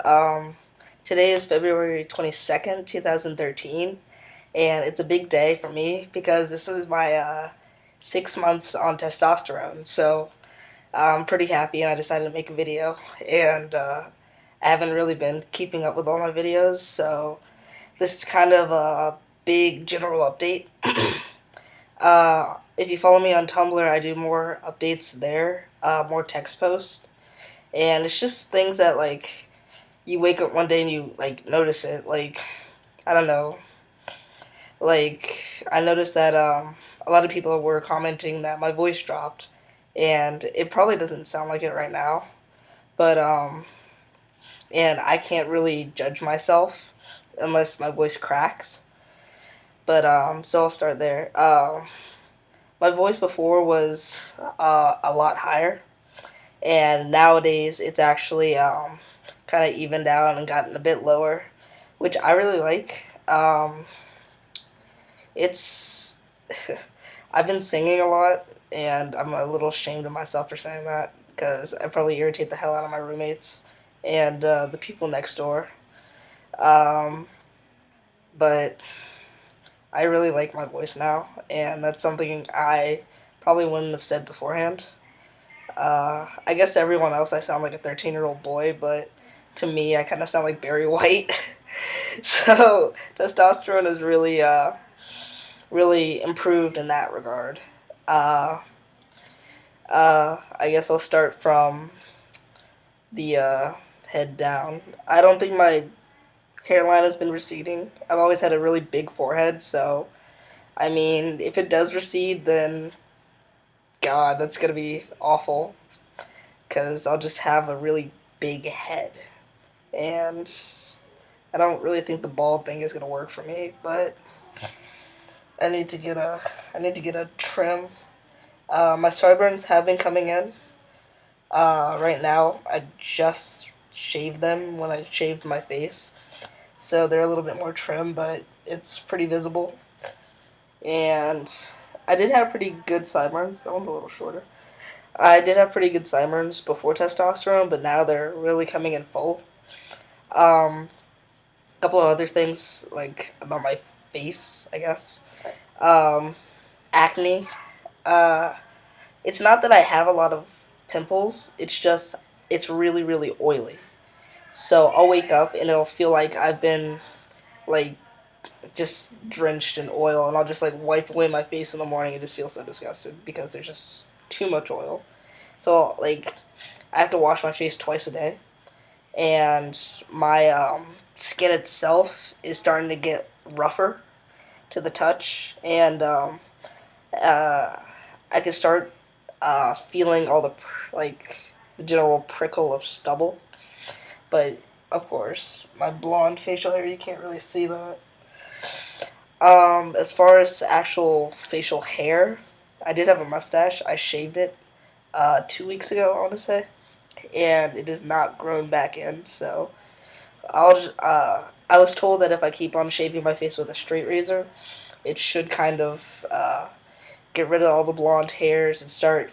Today is February 22nd, 2013, and it's a big day for me because this is my 6 months on testosterone. So I'm pretty happy, and I decided to make a video. And I haven't really been keeping up with all my videos, so this is kind of a big general update. If you follow me on Tumblr, I do more updates there, more text posts, and it's just things that you wake up one day and you notice it. I don't know. I noticed that a lot of people were commenting that my voice dropped, and it probably doesn't sound like it right now. But and I can't really judge myself unless my voice cracks. But so I'll start there. My voice before was a lot higher, and nowadays it's actually kind of evened out and gotten a bit lower, which I really like. It's I've been singing a lot, and I'm a little ashamed of myself for saying that because I probably irritate the hell out of my roommates and the people next door. Um, but I really like my voice now, and that's something I probably wouldn't have said beforehand. I guess to everyone else, I sound like a 13-year-old boy, but to me, I kind of sound like Barry White. So testosterone is really improved in that regard. Uh, I guess I'll start from the head down. I don't think my hairline has been receding. I've always had a really big forehead, so I mean, if it does recede, then God, that's gonna be awful. Because I'll just have a really big head, and I don't really think the bald thing is gonna work for me. But I need to get a trim. My sideburns have been coming in. Right now, I just shaved them when I shaved my face, so they're a little bit more trim, but it's pretty visible. And I did have pretty good sideburns. That one's a little shorter. I did have pretty good sideburns before testosterone, but now they're really coming in full. A couple of other things about my face, I guess. Um, Acne. Uh, it's not that I have a lot of pimples. It's just it's really oily. So I'll wake up and it'll feel like I've been like just drenched in oil, and I'll just wipe away my face in the morning and just feel so disgusted because there's just too much oil. So I have to wash my face twice a day, and my skin itself is starting to get rougher to the touch, and uh, I can start feeling all the the general prickle of stubble. But of course, my blonde facial hair, you can't really see that. As far as actual facial hair, I did have a mustache. I shaved it 2 weeks ago, I want to say, and it is not grown back in. So I was told that if I keep on shaving my face with a straight razor, it should kind of get rid of all the blonde hairs and start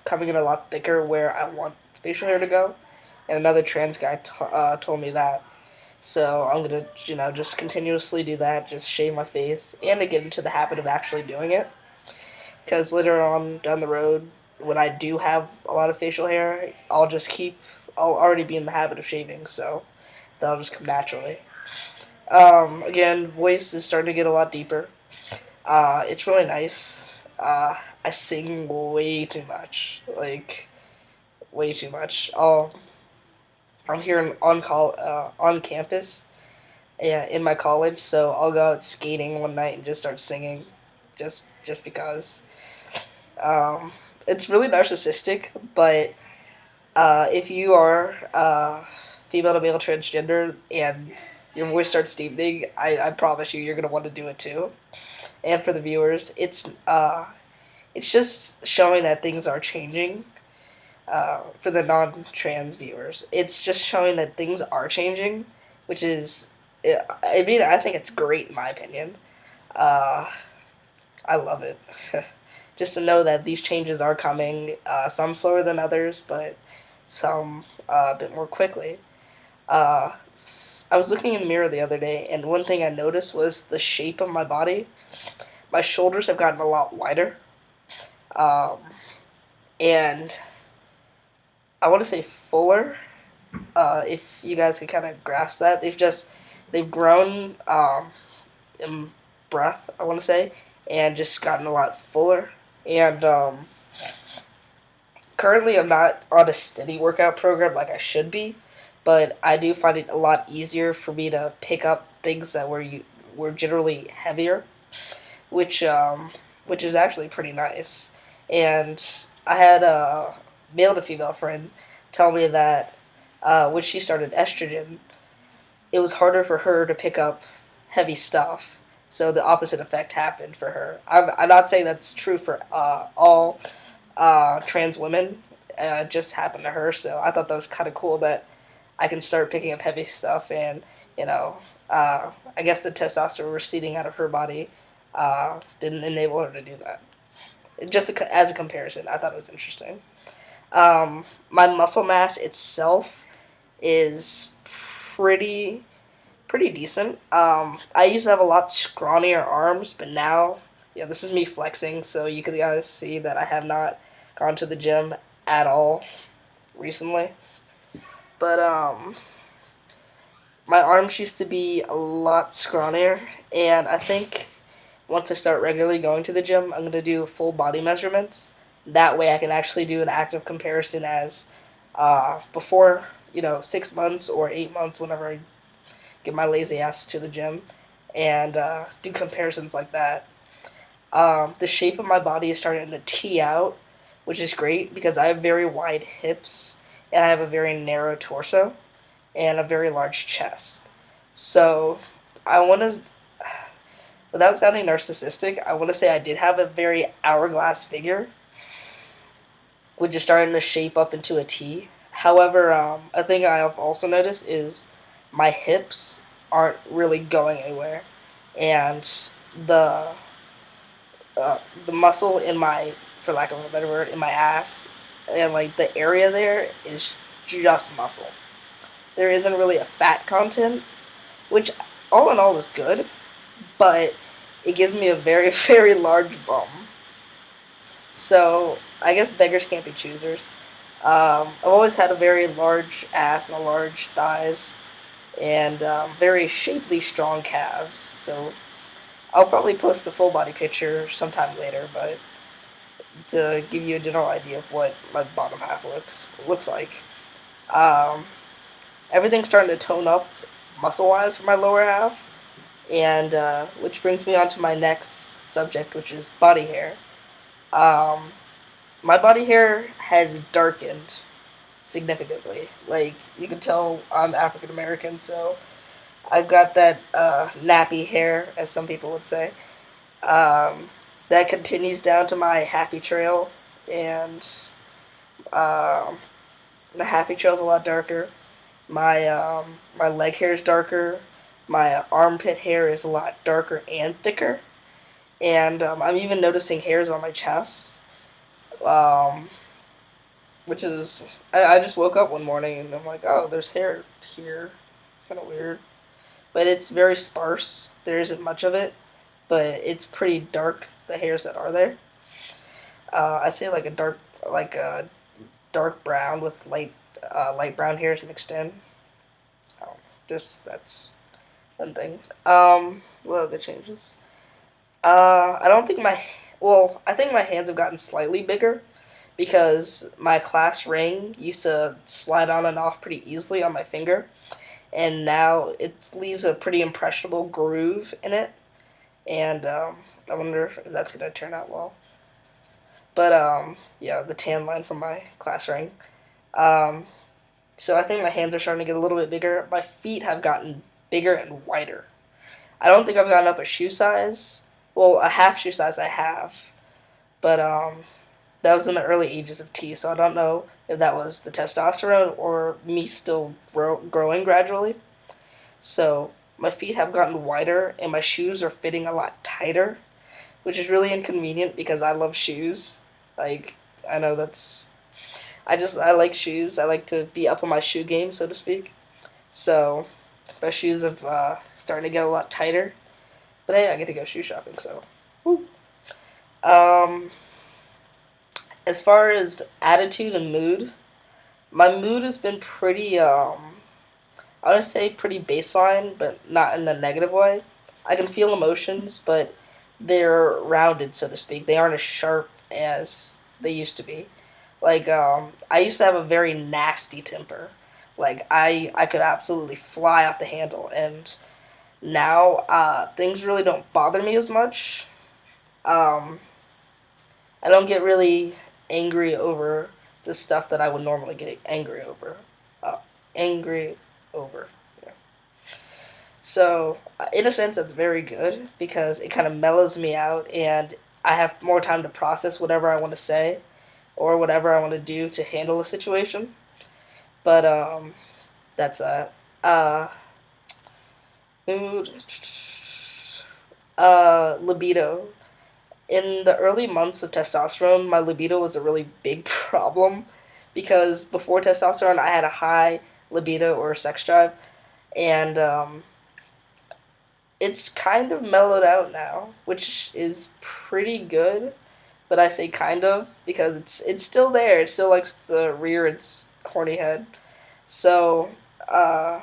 coming in a lot thicker where I want facial hair to go. And another trans guy told me that. So I'm gonna, just continuously do that, just shave my face, and to get into the habit of actually doing it. Because later on down the road, when I do have a lot of facial hair, I'll already be in the habit of shaving, so that'll just come naturally. Again, voice is starting to get a lot deeper. It's really nice. I sing way too much, way too much. I'm here on campus, yeah, in my college, so I'll go out skating one night and just start singing, just because. Um, it's really narcissistic, but if you are female to male transgender and your voice starts deepening, I promise you're gonna want to do it too. And for the viewers, it's just showing that things are changing. For the non-trans viewers, it's just showing that things are changing, which is, I mean, I think it's great in my opinion. Uh, I love it. Just to know that these changes are coming, some slower than others, but some a bit more quickly. I was looking in the mirror the other day, and one thing I noticed was the shape of my body. My shoulders have gotten a lot wider, um, and I want to say fuller. If you guys can kind of grasp that, they've grown in breadth. I want to say, and just gotten a lot fuller. And currently, I'm not on a steady workout program like I should be, but I do find it a lot easier for me to pick up things that were generally heavier, which um, which is actually pretty nice. And I had a male to female friend tell me that when she started estrogen, it was harder for her to pick up heavy stuff. So the opposite effect happened for her. I'm not saying that's true for all trans women. It just happened to her. So I thought that was kind of cool that I can start picking up heavy stuff, and you know, I guess the testosterone receding out of her body didn't enable her to do that. Just as a comparison, I thought it was interesting. My muscle mass itself is pretty decent. I used to have a lot scrawnier arms, but now, yeah, this is me flexing, so you can guys see that I have not gone to the gym at all recently. But my arms used to be a lot scrawnier, and I think once I start regularly going to the gym, I'm gonna do full body measurements. That way, I can actually do an active comparison as before, 6 months or 8 months, whenever I get my lazy ass to the gym, and do comparisons like that. The shape of my body is starting to tee out, which is great because I have very wide hips and I have a very narrow torso and a very large chest. So I want to, without sounding narcissistic, I want to say I did have a very hourglass figure, which is starting to shape up into a T. However, a thing I have also noticed is my hips aren't really going anywhere, and the the muscle in my, for lack of a better word, in my ass, and like the area there is just muscle. There isn't really a fat content, which all in all is good, but it gives me a very very large bum. So I guess beggars can't be choosers. I've always had a very large ass and a large thighs, and very shapely, strong calves. So I'll probably post a full body picture sometime later, but to give you a general idea of what my bottom half looks like. Um, Everything's starting to tone up muscle wise for my lower half, and which brings me on to my next subject, which is body hair. Um, my body hair has darkened significantly. Like you can tell, I'm African American, so I've got that nappy hair, as some people would say. Um, that continues down to my happy trail, and um, the happy trail is a lot darker. My leg hair is darker. My armpit hair is a lot darker and thicker, and I'm even noticing hairs on my chest. Um, which is, I just woke up one morning and I'm like, oh, there's hair here. It's kind of weird, but it's very sparse. There isn't much of it, but it's pretty dark. The hairs that are there, I say like a dark brown with light brown hairs mixed in. Oh, just that's one thing. What other changes? I don't think my, well, I think my hands have gotten slightly bigger because my class ring used to slide on and off pretty easily on my finger, and now it leaves a pretty impressionable groove in it, and I wonder if that's gonna turn out well. But yeah, the tan line from my class ring. Um, so I think my hands are starting to get a little bit bigger. My feet have gotten bigger and wider. I don't think I've gotten up a shoe size. Well, a half shoe size I have, but that was in the early ages of T, so I don't know if that was the testosterone or me still growing gradually. So my feet have gotten wider and my shoes are fitting a lot tighter, which is really inconvenient because I love shoes. Like, I know I like shoes. I like to be up on my shoe game, so to speak. So my shoes have starting to get a lot tighter. But hey, I get to go shoe shopping, so. Woo. Um, as far as attitude and mood, my mood has been pretty, I would say pretty baseline, but not in a negative way. I can feel emotions, but they're rounded, so to speak. They aren't as sharp as they used to be. Like, I used to have a very nasty temper. Like, I could absolutely fly off the handle, and now things really don't bother me as much. Um, I don't get really angry over the stuff that I would normally get angry over. Uh, angry over. Yeah. So, in a sense, that's very good because it kind of mellows me out and I have more time to process whatever I want to say or whatever I want to do to handle a situation. But, that's a. Mood. Libido. In the early months of testosterone, my libido was a really big problem because before testosterone, I had a high libido or sex drive, and it's kind of mellowed out now, which is pretty good. But I say kind of because it's still there. It still likes to rear its horny head. So uh,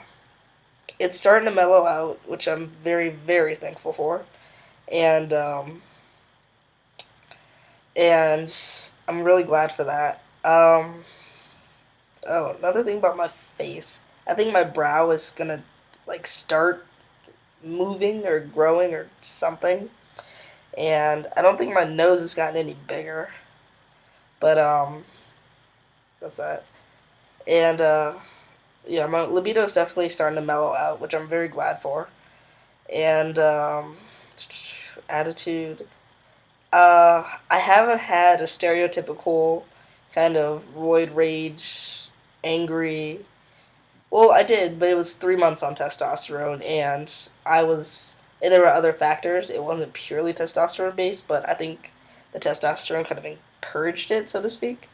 it's starting to mellow out, which I'm very very thankful for, and and I'm really glad for that. Oh, another thing about my face. I think my brow is gonna like start moving or growing or something, and I don't think my nose has gotten any bigger. But that's that. And yeah, my libido is definitely starting to mellow out, which I'm very glad for. And attitude. I haven't had a stereotypical kind of roid rage, angry. Well, I did, but it was 3 months on testosterone, and I was. And there were other factors. It wasn't purely testosterone based, but I think the testosterone kind of encouraged it, so to speak.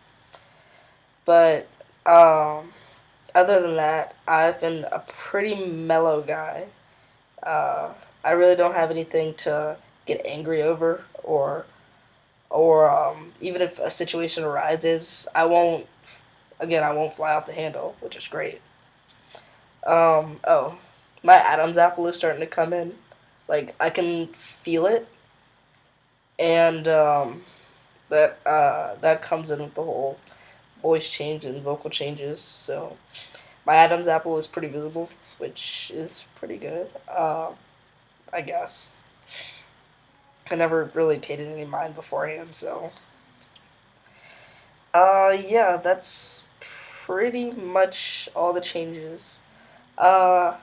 But other than that, I've been a pretty mellow guy. Uh, I really don't have anything to get angry over, or even if a situation arises, I won't. Again, I won't fly off the handle, which is great. Oh, my Adam's apple is starting to come in. Like I can feel it, and that comes in with the whole voice change and vocal changes. So my Adam's apple is pretty visible, which is pretty good. I guess I never really paid it any mind beforehand, so yeah, that's pretty much all the changes. Uh,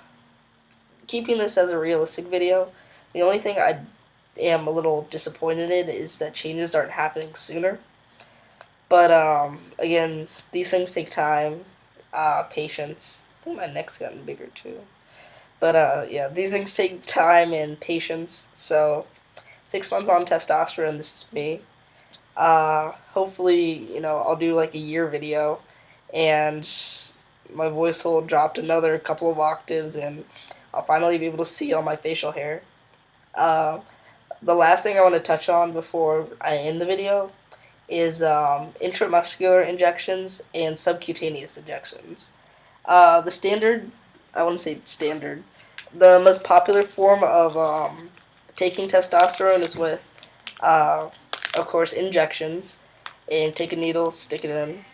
Keeping this as a realistic video, the only thing I am a little disappointed in is that changes aren't happening sooner. But again, these things take time, patience. I think my neck's gotten bigger too. But yeah, these things take time and patience. So 6 months on testosterone, this is me. Hopefully, I'll do like a year video, and my voice will drop another couple of octaves, and I'll finally be able to see all my facial hair. Uh, the last thing I want to touch on before I end the video is intramuscular injections and subcutaneous injections. The standard, I want to say standard, the most popular form of taking testosterone is with, uh, of course, injections, and take a needle, stick it in.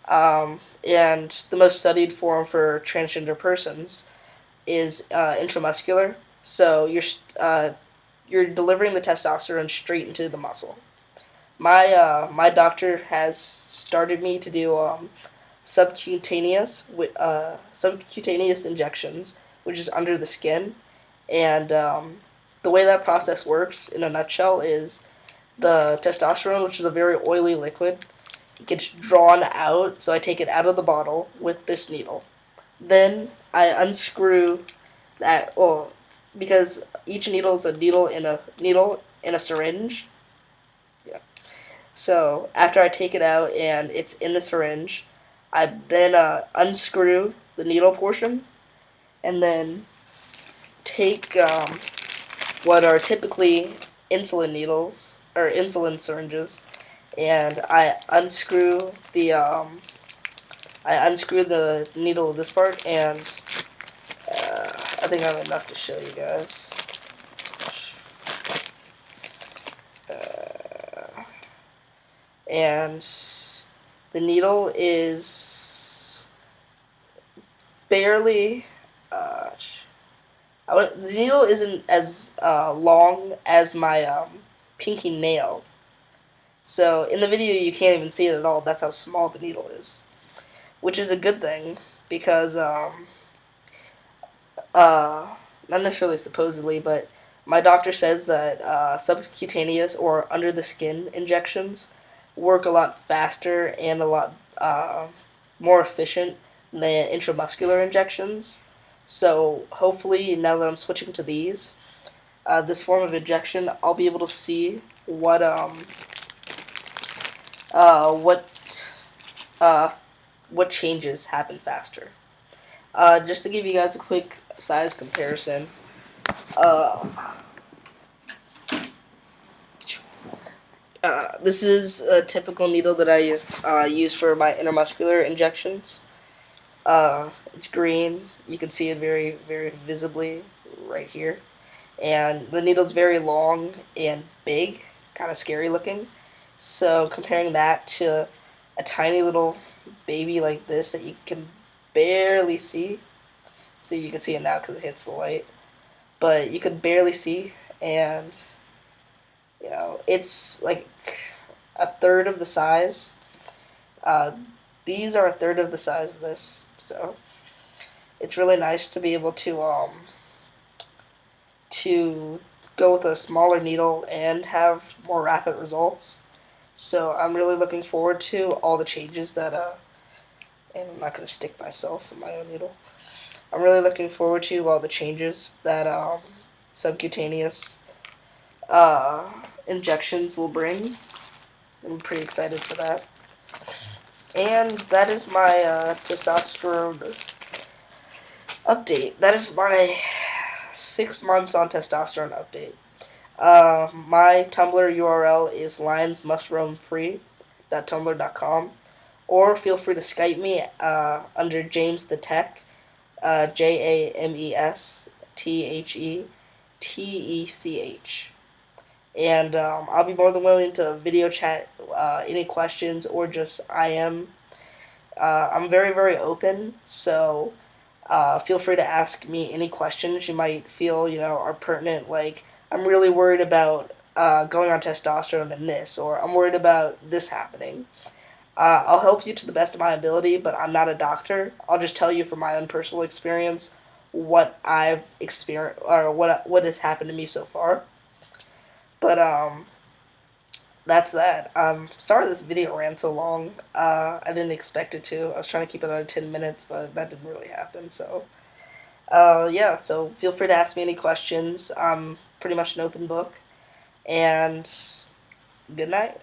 And the most studied form for transgender persons is intramuscular. So you're delivering the testosterone straight into the muscle. My doctor has started me to do subcutaneous injections, which is under the skin, and the way that process works in a nutshell is the testosterone, which is a very oily liquid, gets drawn out. So I take it out of the bottle with this needle. Then I unscrew that. Well, because each needle is a needle in a syringe. Yeah. So after I take it out and it's in the syringe, I then unscrew the needle portion, and then take what are typically insulin needles or insulin syringes, and I unscrew the needle of this part, and I think I have enough to show you guys. And the needle is barely. The needle isn't as long as my pinky nail. So in the video you can't even see it at all. That's how small the needle is, which is a good thing because not necessarily supposedly, but my doctor says that subcutaneous or under the skin injections work a lot faster and a lot more efficient than intramuscular injections. So hopefully, now that I'm switching to this form of injection, I'll be able to see what uh, what uh, what changes happen faster. Just to give you guys a quick size comparison, uh, this is a typical needle that I use for my intramuscular injections. It's green. You can see it very, very visibly right here. And the needle's very long and big, kind of scary looking. So comparing that to a tiny little baby like this that you can barely see. So you can see it now because it hits the light. But you can barely see, and it's like a third of the size. Uh, these are a third of the size of this, so it's really nice to be able to go with a smaller needle and have more rapid results. So I'm really looking forward to all the changes that and I'm not gonna stick myself with my own needle. I'm really looking forward to all the changes that subcutaneous injections will bring. I'm pretty excited for that. And that is my testosterone update. That is my 6 months on testosterone update. My Tumblr URL is lionsmustroamfree.tumblr.com, or feel free to Skype me under James the Tech, JamesThech. And I'll be more than willing to video chat any questions or just IM. I'm very, very open, so feel free to ask me any questions you might feel, are pertinent. Like, I'm really worried about going on testosterone and this, or I'm worried about this happening. I'll help you to the best of my ability, but I'm not a doctor. I'll just tell you from my own personal experience what I've experienced, or what has happened to me so far. But that's that. Sorry this video ran so long. I didn't expect it to. I was trying to keep it under 10 minutes, but that didn't really happen. So, yeah. So feel free to ask me any questions. I'm pretty much an open book. And good night.